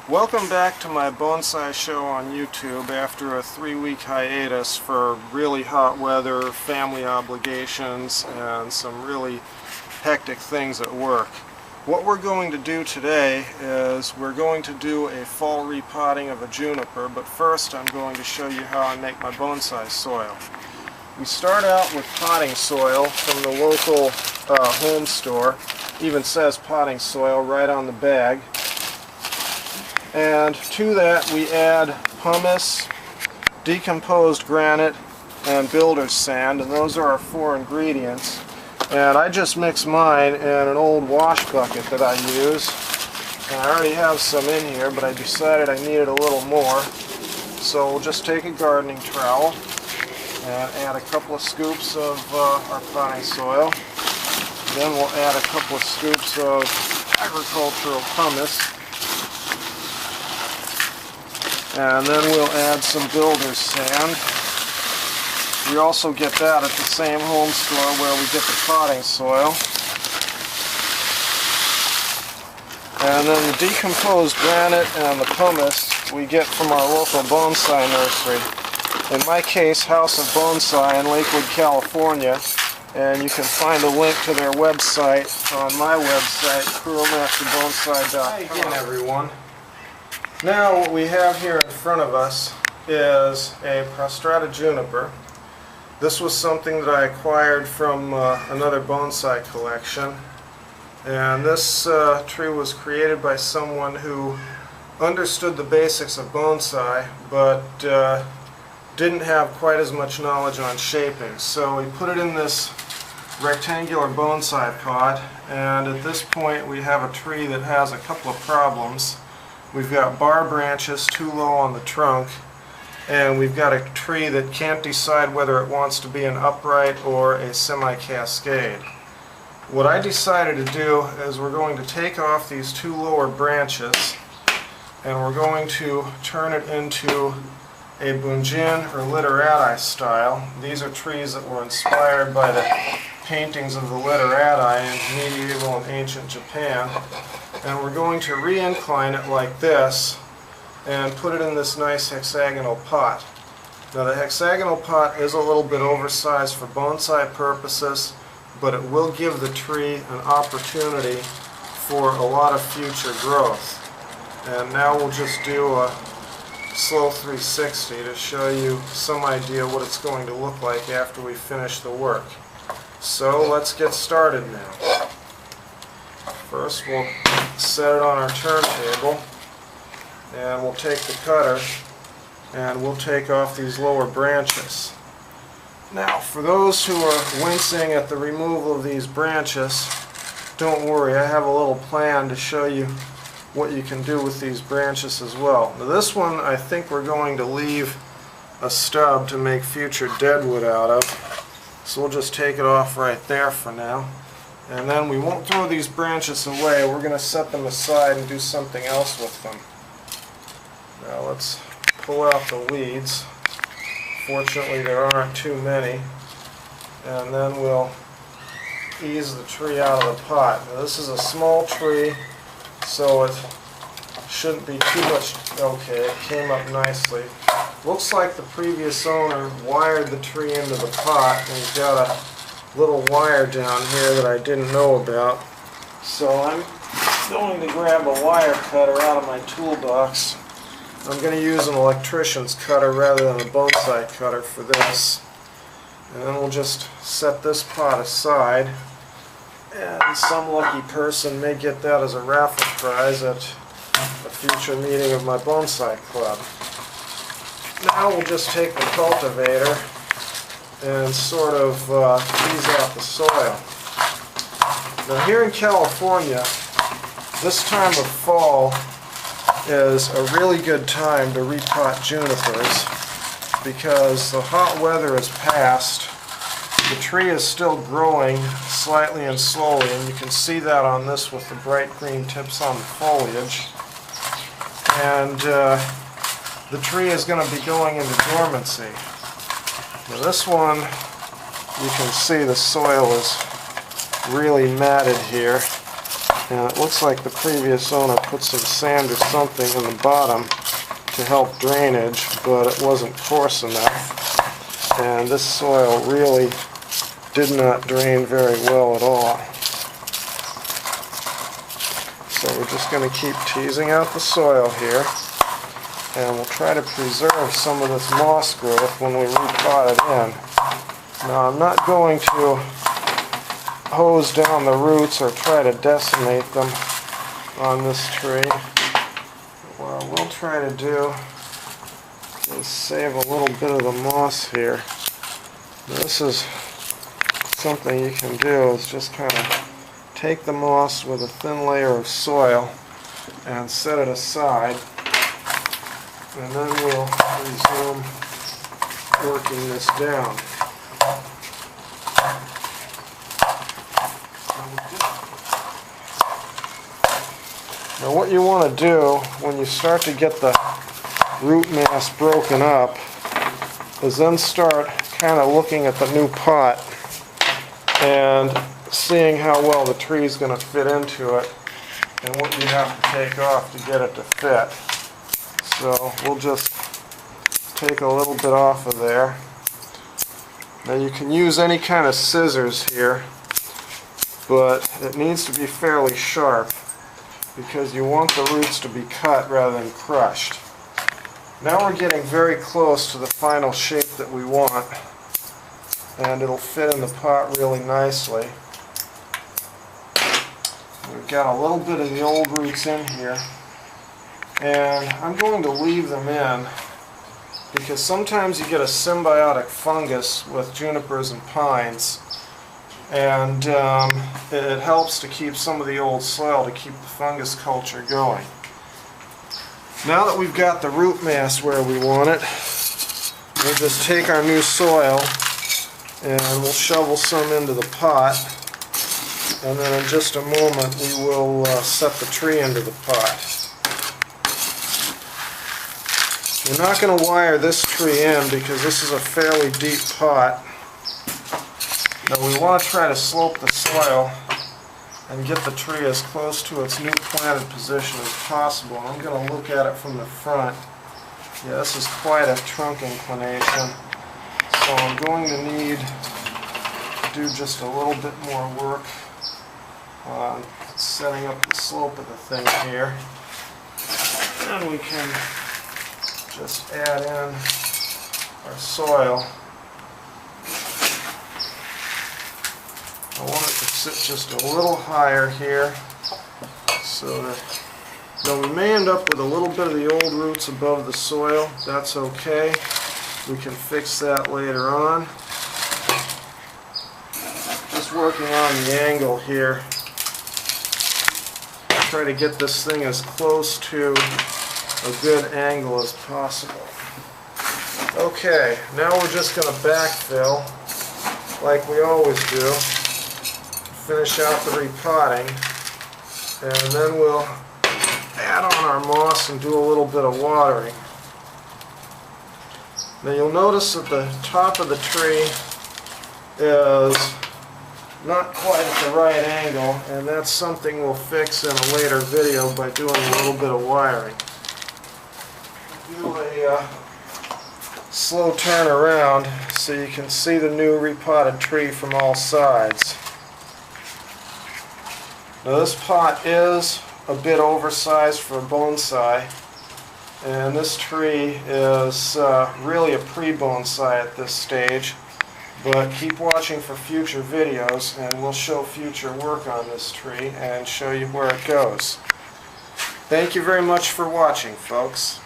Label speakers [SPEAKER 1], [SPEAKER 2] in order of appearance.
[SPEAKER 1] Welcome back to my bonsai show on YouTube after a 3-week hiatus for really hot weather, family obligations, and some really hectic things at work. What we're going to do today is we're going to do a fall repotting of a juniper, but first I'm going to show you how I make my bonsai soil. We start out with potting soil from the local home store. Even says potting soil right on the bag. And to that we add pumice, decomposed granite, and builder's sand, and those are our 4 ingredients. And I just mix mine in an old wash bucket that I use. And I already have some in here, but I decided I needed a little more. So we'll just take a gardening trowel and add a couple of scoops of our potting soil. Then we'll add a couple of scoops of agricultural pumice. And then we'll add some builder's sand. We also get that at the same home store where we get the potting soil. And then the decomposed granite and the pumice we get from our local bonsai nursery. In my case, House of Bonsai in Lakewood, California. And you can find a link to their website on my website, CurlMasterBonsai.com. Hi again, everyone. Now what we have here in front of us is a prostrata juniper. This was something that I acquired from another bonsai collection, and this tree was created by someone who understood the basics of bonsai but didn't have quite as much knowledge on shaping. So we put it in this rectangular bonsai pot, and at this point we have a tree that has a couple of problems. We've got bar branches too low on the trunk, and we've got a tree that can't decide whether it wants to be an upright or a semi-cascade. What I decided to do is we're going to take off these 2 lower branches and we're going to turn it into a bunjin or literati style. These are trees that were inspired by the paintings of the literati in medieval and ancient Japan. And we're going to re-incline it like this and put it in this nice hexagonal pot. Now the hexagonal pot is a little bit oversized for bonsai purposes, but it will give the tree an opportunity for a lot of future growth. And now we'll just do a slow 360 to show you some idea what it's going to look like after we finish the work. So let's get started now. First we'll set it on our turntable, and we'll take the cutter and we'll take off these lower branches. Now for those who are wincing at the removal of these branches, don't worry, I have a little plan to show you what you can do with these branches as well. Now this one I think we're going to leave a stub to make future deadwood out of, so we'll just take it off right there for now. And then we won't throw these branches away, we're going to set them aside and do something else with them. Now let's pull out the weeds. Fortunately there aren't too many. And then we'll ease the tree out of the pot. Now this is a small tree, so it shouldn't be too much. Okay, it came up nicely. Looks like the previous owner wired the tree into the pot, and he's got a little wire down here that I didn't know about. So I'm going to grab a wire cutter out of my toolbox. I'm going to use an electrician's cutter rather than a bonsai cutter for this. And then we'll just set this pot aside, and some lucky person may get that as a raffle prize at a future meeting of my bonsai club. Now we'll just take the cultivator and sort of tease out the soil. Now here in California, this time of fall is a really good time to repot junipers because the hot weather is past. The tree is still growing slightly and slowly, and you can see that on this with the bright green tips on the foliage. And the tree is going to be going into dormancy. Now this one, you can see the soil is really matted here, And it looks like the previous owner put some sand or something in the bottom to help drainage, but it wasn't coarse enough. And this soil really did not drain very well at all. So we're just going to keep teasing out the soil here, and we'll try to preserve some of this moss growth when we repot it in. Now I'm not going to hose down the roots or try to decimate them on this tree. What I will try to do is save a little bit of the moss here. This is something you can do, is just kind of take the moss with a thin layer of soil and set it aside, and then we'll resume working this down. Now what you want to do when you start to get the root mass broken up is then start kind of looking at the new pot and seeing how well the tree is going to fit into it and what you have to take off to get it to fit. So we'll just take a little bit off of there. Now you can use any kind of scissors here, but it needs to be fairly sharp because you want the roots to be cut rather than crushed. Now we're getting very close to the final shape that we want, and it'll fit in the pot really nicely. We've got a little bit of the old roots in here, and I'm going to leave them in because sometimes you get a symbiotic fungus with junipers and pines, and it helps to keep some of the old soil to keep the fungus culture going. Now that we've got the root mass where we want it, we'll just take our new soil and we'll shovel some into the pot, and then in just a moment we will set the tree into the pot. We're not going to wire this tree in because this is a fairly deep pot. Now we want to try to slope the soil and get the tree as close to its new planted position as possible. I'm going to look at it from the front. Yeah, this is quite a trunk inclination, so I'm going to need to do just a little bit more work on setting up the slope of the thing here. And we can just add in our soil. I want it to sit just a little higher here, so that now we may end up with a little bit of the old roots above the soil. That's okay. We can fix that later on. Just working on the angle here. Try to get this thing as close to a good angle as possible. Okay, now we're just going to backfill like we always do. Finish out the repotting, and then we'll add on our moss and do a little bit of watering. Now you'll notice that the top of the tree is not quite at the right angle, and that's something we'll fix in a later video by doing a little bit of wiring. Do a slow turn around so you can see the new repotted tree from all sides. Now this pot is a bit oversized for a bonsai, and this tree is really a pre-bonsai at this stage, but keep watching for future videos and we'll show future work on this tree and show you where it goes. Thank you very much for watching, folks.